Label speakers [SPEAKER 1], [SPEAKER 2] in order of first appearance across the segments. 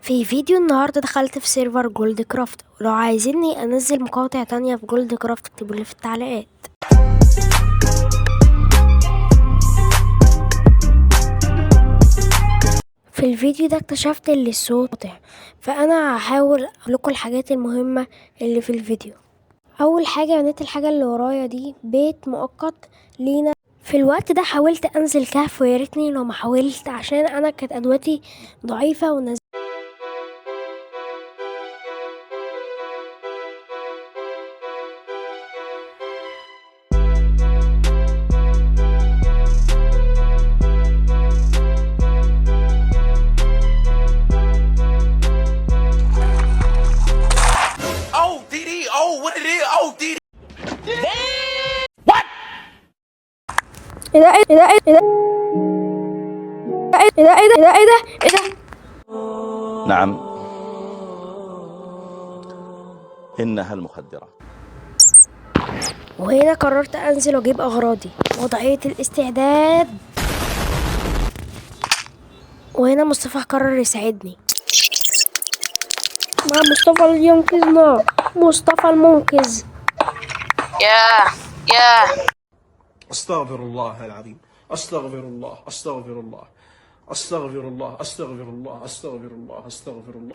[SPEAKER 1] في فيديو النهاردة دخلت في سيرفر جولد كرافت، ولو عايزيني انزل مقاطع تانية في جولد كرافت اكتبولي في التعليقات. في الفيديو ده اكتشفت اللي الصوت قاطع، فانا هحاول اقولكوا الحاجات المهمة اللي في الفيديو. اول حاجة بنيت الحاجة اللي ورايا دي بيت مؤقت لينا. في الوقت ده حاولت انزل كهف، وياريتني لو ما حاولت عشان انا كانت ادواتي ضعيفة ونزلت. ايه ده ايه ده ايه ده ايه ده ايه ده ايه ده ايه ده.
[SPEAKER 2] نعم، إنها المخدرات.
[SPEAKER 1] وهنا قررت انزل واجيب اغراضي، وضعية الاستعداد. وهنا مصطفى قرر يساعدني. مع مصطفى اللي ينقذنا، مصطفى المنقذ.
[SPEAKER 3] يا
[SPEAKER 4] استغفر الله العظيم، استغفر الله، استغفر الله، استغفر الله، استغفر الله، استغفر الله، استغفر الله.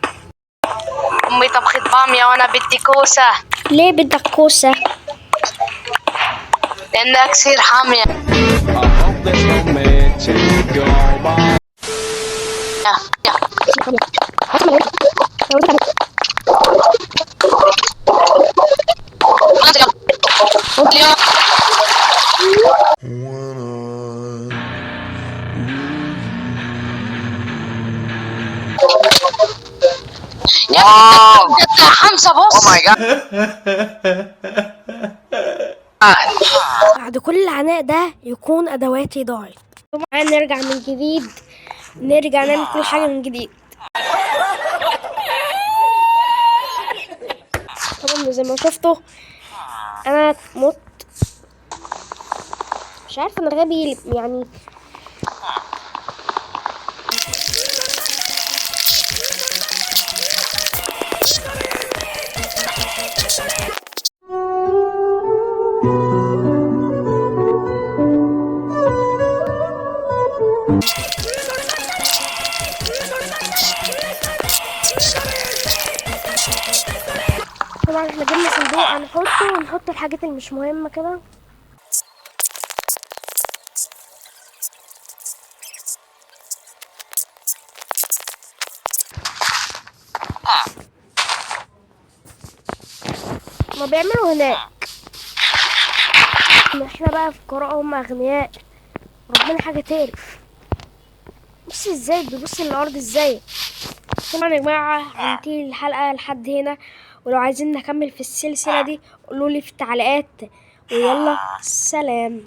[SPEAKER 3] امي طبخت باميه وانا بدي كوسه.
[SPEAKER 1] ليه بدك كوسة؟
[SPEAKER 3] لانها كثير حاميه. حمزة بص.
[SPEAKER 1] بعد كل العناء ده يكون ادواتي ضاعت. طبعا نرجع من جديد، نرجع نعمل كل حاجة من جديد. طبعا زي ما شفتوا انا مت. مش عارفه انا غبي يعني. طبعا احنا جبنا صندوق هنحطه ونحط الحاجات اللي مش مهمه كده. ما بيعملوا هناك. احنا بقى فقراء هم اغنياء، ربنا حاجه تعرف. بص ازاي بيبص للارض ازاي. طبعا يا جماعه هننتهي الحلقه لحد هنا، ولو عايزين نكمل في السلسله دي قولولي في التعليقات. ويلا سلام.